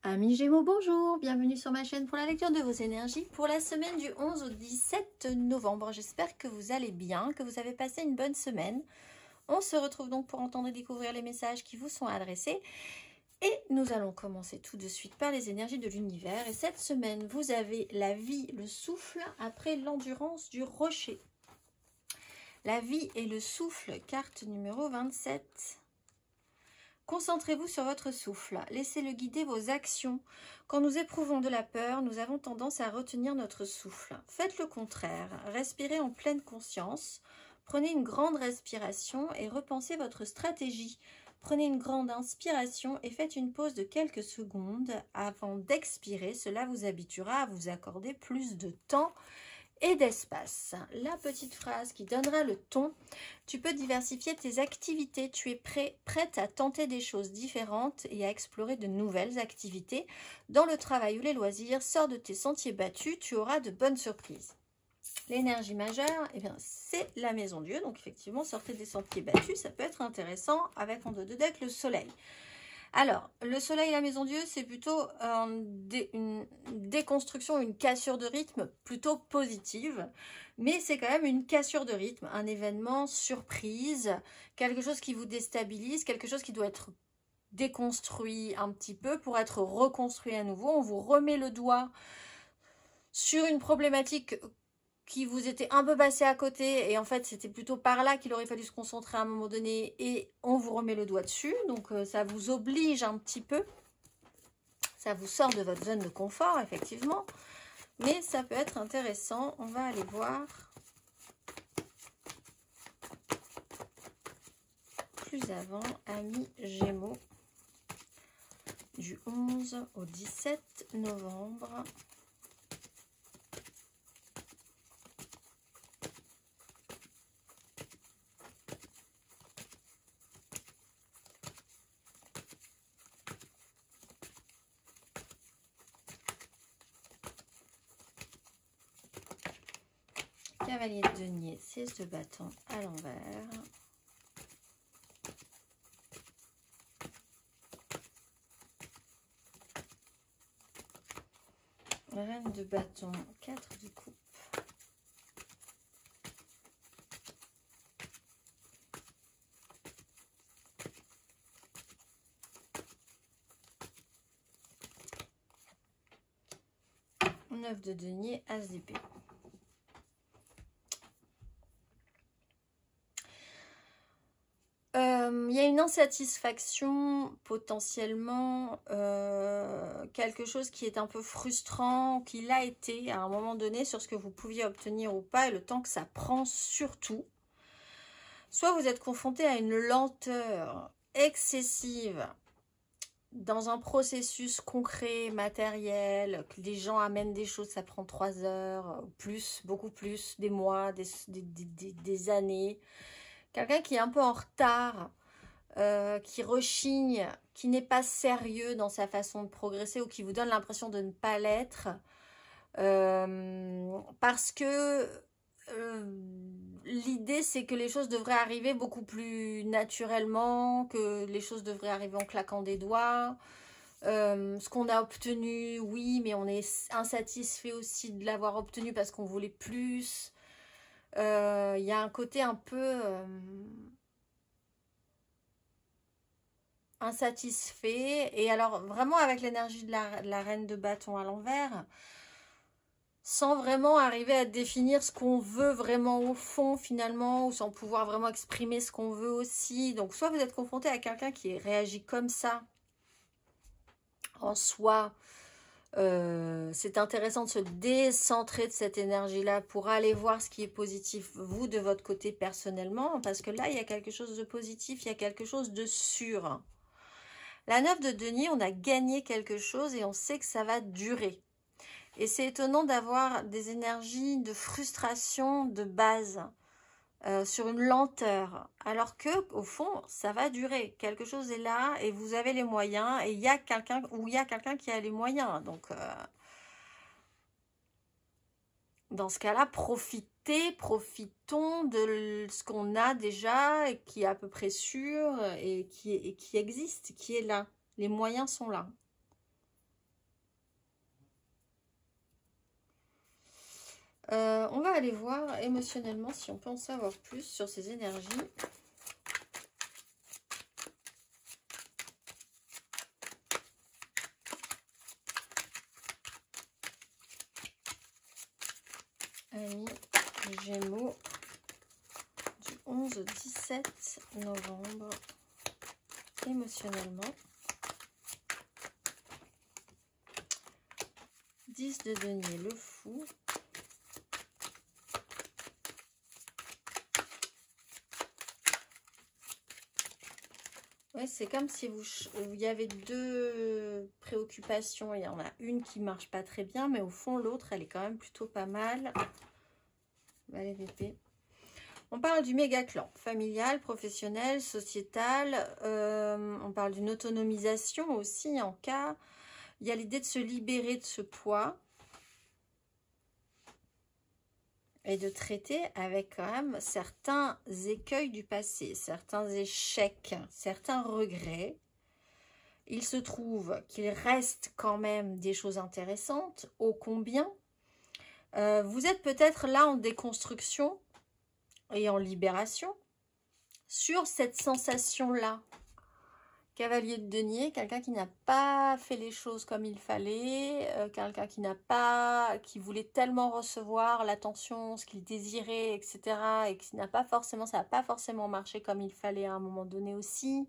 Amis Gémeaux, bonjour, bienvenue sur ma chaîne pour la lecture de vos énergies pour la semaine du 11 au 17 novembre. J'espère que vous allez bien, que vous avez passé une bonne semaine. On se retrouve donc pour entendre et découvrir les messages qui vous sont adressés. Et nous allons commencer tout de suite par les énergies de l'univers. Et cette semaine, vous avez la vie, le souffle après l'endurance du rocher. La vie et le souffle, carte numéro 27. Concentrez-vous sur votre souffle, laissez-le guider vos actions. Quand nous éprouvons de la peur, nous avons tendance à retenir notre souffle. Faites le contraire, respirez en pleine conscience, prenez une grande respiration et repensez votre stratégie. Prenez une grande inspiration et faites une pause de quelques secondes avant d'expirer. Cela vous habituera à vous accorder plus de temps et d'espace. La petite phrase qui donnera le ton: tu peux diversifier tes activités, tu es prête à tenter des choses différentes et à explorer de nouvelles activités. Dans le travail ou les loisirs, sors de tes sentiers battus, tu auras de bonnes surprises. L'énergie majeure, eh bien, c'est la maison Dieu, donc effectivement, sortez des sentiers battus, ça peut être intéressant avec en dos de deck le soleil. Alors, le soleil et la maison Dieu, c'est plutôt une déconstruction, une cassure de rythme plutôt positive. Mais c'est quand même une cassure de rythme, un événement surprise, quelque chose qui vous déstabilise, quelque chose qui doit être déconstruit un petit peu pour être reconstruit à nouveau. On vous remet le doigt sur une problématique qui vous était un peu passé à côté, et en fait c'était plutôt par là qu'il aurait fallu se concentrer à un moment donné, et on vous remet le doigt dessus, donc ça vous oblige un petit peu, ça vous sort de votre zone de confort effectivement, mais ça peut être intéressant. On va aller voir plus avant, amis Gémeaux, du 11 au 17 novembre. Cavalier de denier, 6 de bâton à l'envers. Reine de bâton, 4 de coupe. Neuf de denier, as d'épée. Il y a une insatisfaction potentiellement, quelque chose qui est un peu frustrant, qui l'a été à un moment donné sur ce que vous pouviez obtenir ou pas, et le temps que ça prend surtout. Soit vous êtes confronté à une lenteur excessive dans un processus concret, matériel, que les gens amènent des choses, ça prend 3 heures, plus, beaucoup plus, des mois, des années. Quelqu'un qui est un peu en retard, qui rechigne, qui n'est pas sérieux dans sa façon de progresser ou qui vous donne l'impression de ne pas l'être. Parce que l'idée, c'est que les choses devraient arriver beaucoup plus naturellement, que les choses devraient arriver en claquant des doigts. Ce qu'on a obtenu, oui, mais on est insatisfait aussi de l'avoir obtenu parce qu'on voulait plus. Il y a un côté un peu insatisfait. Et alors, vraiment avec l'énergie de la reine de bâton à l'envers, sans vraiment arriver à définir ce qu'on veut vraiment au fond finalement, ou sans pouvoir vraiment exprimer ce qu'on veut aussi. Donc soit vous êtes confronté à quelqu'un qui réagit comme ça en soi. C'est intéressant de se décentrer de cette énergie-là pour aller voir ce qui est positif, vous, de votre côté personnellement, parce que là, il y a quelque chose de positif, il y a quelque chose de sûr. La 9 de denier, on a gagné quelque chose et on sait que ça va durer. Et c'est étonnant d'avoir des énergies de frustration de base, sur une lenteur, alors que au fond ça va durer, quelque chose est là et vous avez les moyens, et il y a quelqu'un qui a les moyens, donc dans ce cas-là, profitons de ce qu'on a déjà et qui est à peu près sûr et qui existe, qui est là, les moyens sont là. On va aller voir émotionnellement si on peut en savoir plus sur ces énergies. Amis Gémeaux du 11 au 17 novembre, émotionnellement. 10 de denier, le fou. Ouais, c'est comme si il y avait deux préoccupations. Il y en a une qui marche pas très bien, mais au fond, l'autre, elle est quand même plutôt pas mal. Valet d'épée. On parle du méga clan, familial, professionnel, sociétal. On parle d'une autonomisation aussi en cas. Il y a l'idée de se libérer de ce poids. Et de traiter avec quand même certains écueils du passé, certains échecs, certains regrets. Il se trouve qu'il reste quand même des choses intéressantes, ô combien. Vous êtes peut-être là en déconstruction et en libération sur cette sensation-là. Cavalier de denier, quelqu'un qui n'a pas fait les choses comme il fallait, quelqu'un qui voulait tellement recevoir l'attention, ce qu'il désirait, etc. et qui n'a pas forcément, ça n'a pas forcément marché comme il fallait à un moment donné aussi.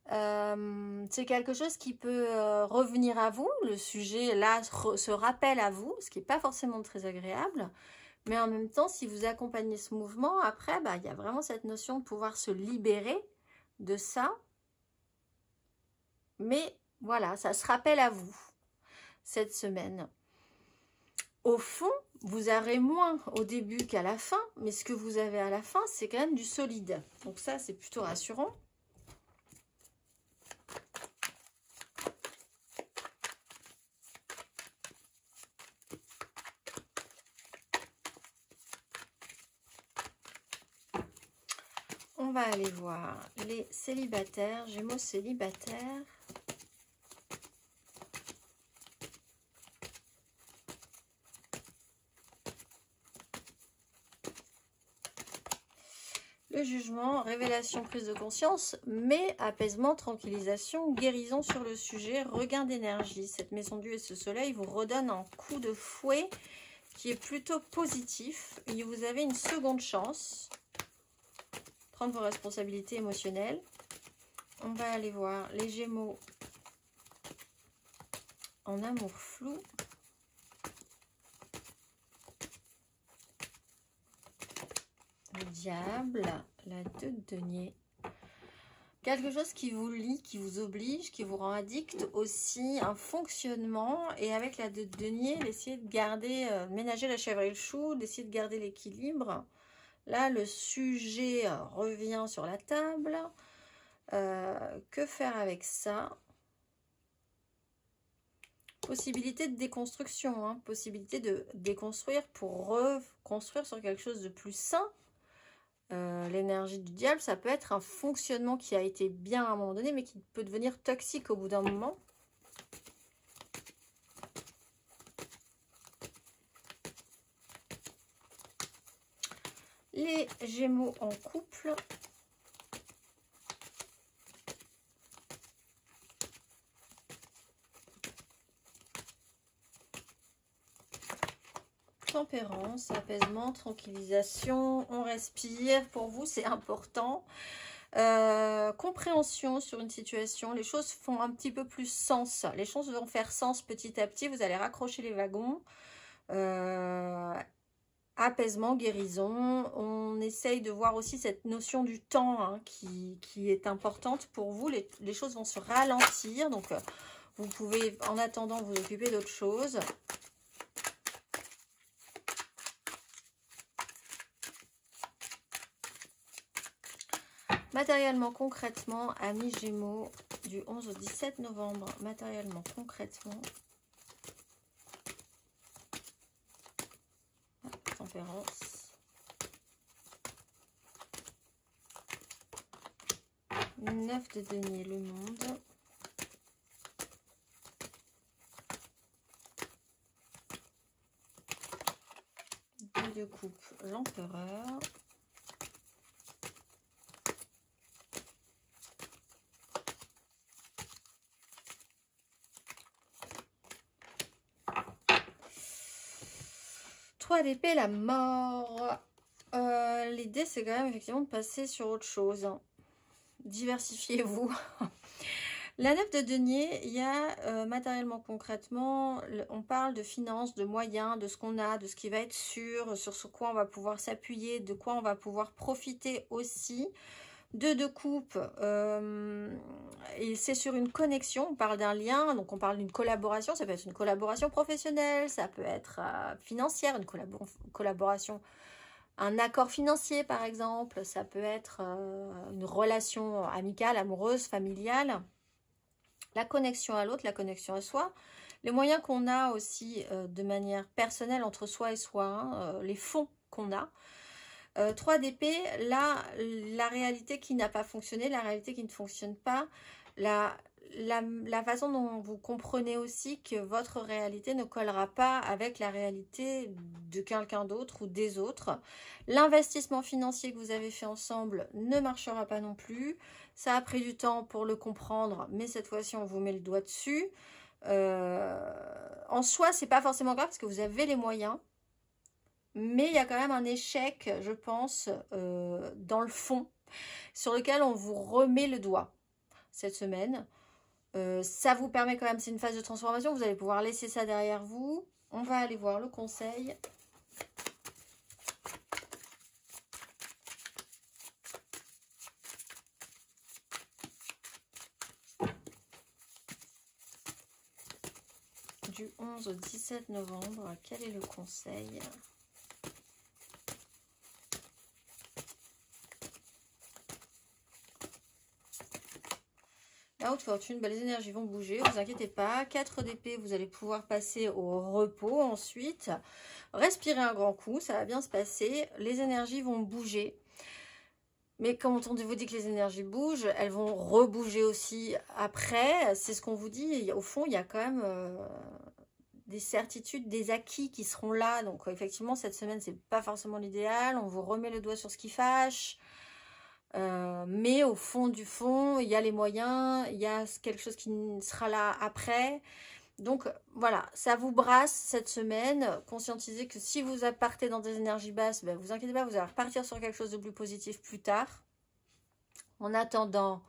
C'est quelque chose qui peut revenir à vous. Le sujet là se rappelle à vous, ce qui n'est pas forcément très agréable. Mais en même temps, si vous accompagnez ce mouvement, après, il y a vraiment cette notion de pouvoir se libérer de ça. Mais voilà, ça se rappelle à vous, cette semaine. Au fond, vous aurez moins au début qu'à la fin, mais ce que vous avez à la fin, c'est quand même du solide. Donc ça, c'est plutôt rassurant. On va aller voir les célibataires, Gémeaux célibataires. Le jugement, révélation, prise de conscience, mais apaisement, tranquillisation, guérison sur le sujet, regain d'énergie. Cette maison du et ce soleil vous redonne un coup de fouet qui est plutôt positif. Et vous avez une seconde chance. Prendre vos responsabilités émotionnelles. On va aller voir les Gémeaux en amour flou. Le diable, la 2 de denier. Quelque chose qui vous lie, qui vous oblige, qui vous rend addict aussi, un fonctionnement. Et avec la 2 de denier, d'essayer de garder, ménager la chèvre et le chou, d'essayer de garder l'équilibre. Là, le sujet revient sur la table. Que faire avec ça? Possibilité de déconstruction, hein, possibilité de déconstruire pour reconstruire sur quelque chose de plus sain. L'énergie du diable, ça peut être un fonctionnement qui a été bien à un moment donné, mais qui peut devenir toxique au bout d'un moment. Les Gémeaux en couple. Tempérance, apaisement, tranquillisation, on respire. Pour vous, c'est important. Compréhension sur une situation. Les choses font un petit peu plus sens. Les choses vont faire sens petit à petit. Vous allez raccrocher les wagons. Apaisement, guérison. On essaye de voir aussi cette notion du temps hein, qui est importante pour vous. Les choses vont se ralentir. Donc, vous pouvez, en attendant, vous occuper d'autres choses. Matériellement, concrètement, amis Gémeaux, du 11 au 17 novembre. Matériellement, concrètement. Tempérance. 9 de denier, le monde. 2 de coupe, l'empereur. D'épée, la mort. L'idée, c'est quand même effectivement de passer sur autre chose. Diversifiez-vous. La 9 de denier, il y a matériellement, concrètement, on parle de finances, de moyens, de ce qu'on a, de ce qui va être sûr, sur ce quoi on va pouvoir s'appuyer, de quoi on va pouvoir profiter aussi. 2 de coupe, et c'est sur une connexion, on parle d'un lien, donc on parle d'une collaboration, ça peut être une collaboration professionnelle, ça peut être financière, une collaboration, un accord financier par exemple, ça peut être une relation amicale, amoureuse, familiale, la connexion à l'autre, la connexion à soi, les moyens qu'on a aussi de manière personnelle entre soi et soi, hein, les fonds qu'on a. 3 d'épée, là, la réalité qui n'a pas fonctionné, la réalité qui ne fonctionne pas, la façon dont vous comprenez aussi que votre réalité ne collera pas avec la réalité de quelqu'un d'autre ou des autres. L'investissement financier que vous avez fait ensemble ne marchera pas non plus. Ça a pris du temps pour le comprendre, mais cette fois-ci, on vous met le doigt dessus. En soi, c'est pas forcément grave parce que vous avez les moyens. Mais il y a quand même un échec, je pense, dans le fond, sur lequel on vous remet le doigt cette semaine. Ça vous permet quand même, c'est une phase de transformation, vous allez pouvoir laisser ça derrière vous. On va aller voir le conseil. Du 11 au 17 novembre, quel est le conseil ? La haute fortune, les énergies vont bouger, ne vous inquiétez pas. 4 d'épée, vous allez pouvoir passer au repos ensuite. Respirez un grand coup, ça va bien se passer. Les énergies vont bouger. Mais quand on vous dit que les énergies bougent, elles vont rebouger aussi après. C'est ce qu'on vous dit. Au fond, il y a quand même des certitudes, des acquis qui seront là. Donc effectivement, cette semaine, c'est pas forcément l'idéal. On vous remet le doigt sur ce qui fâche. Mais au fond du fond, il y a les moyens, il y a quelque chose qui sera là après. Donc voilà, ça vous brasse cette semaine. Conscientisez que si vous partez dans des énergies basses, vous inquiétez pas, vous allez repartir sur quelque chose de plus positif plus tard. En attendant,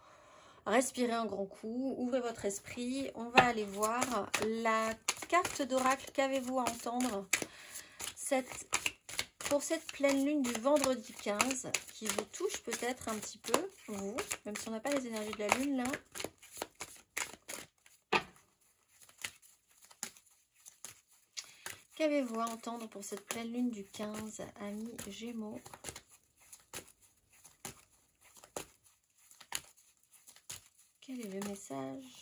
respirez un grand coup, ouvrez votre esprit. On va aller voir la carte d'oracle. Qu'avez-vous à entendre pour cette pleine lune du vendredi 15, qui vous touche peut-être un petit peu, vous, même si on n'a pas les énergies de la lune là. Qu'avez-vous à entendre pour cette pleine lune du 15, amis Gémeaux? Quel est le message?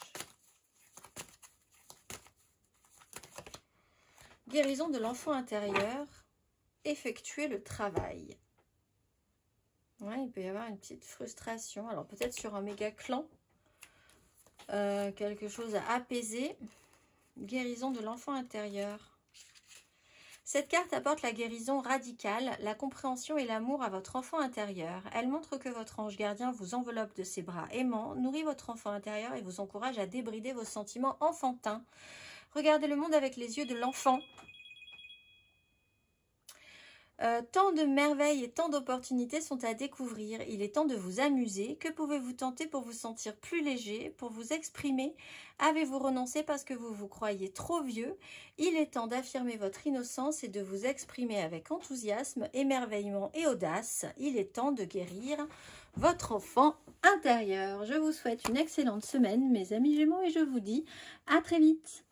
Guérison de l'enfant intérieur. Effectuer le travail. Ouais, il peut y avoir une petite frustration. Alors peut-être sur un méga clan. Quelque chose à apaiser. Guérison de l'enfant intérieur. Cette carte apporte la guérison radicale, la compréhension et l'amour à votre enfant intérieur. Elle montre que votre ange gardien vous enveloppe de ses bras aimants, nourrit votre enfant intérieur et vous encourage à débrider vos sentiments enfantins. Regardez le monde avec les yeux de l'enfant. Tant de merveilles et tant d'opportunités sont à découvrir. Il est temps de vous amuser. Que pouvez-vous tenter pour vous sentir plus léger, pour vous exprimer? Avez-vous renoncé parce que vous vous croyez trop vieux? Il est temps d'affirmer votre innocence et de vous exprimer avec enthousiasme, émerveillement et audace. Il est temps de guérir votre enfant intérieur. Je vous souhaite une excellente semaine, mes amis Gémeaux, et je vous dis à très vite.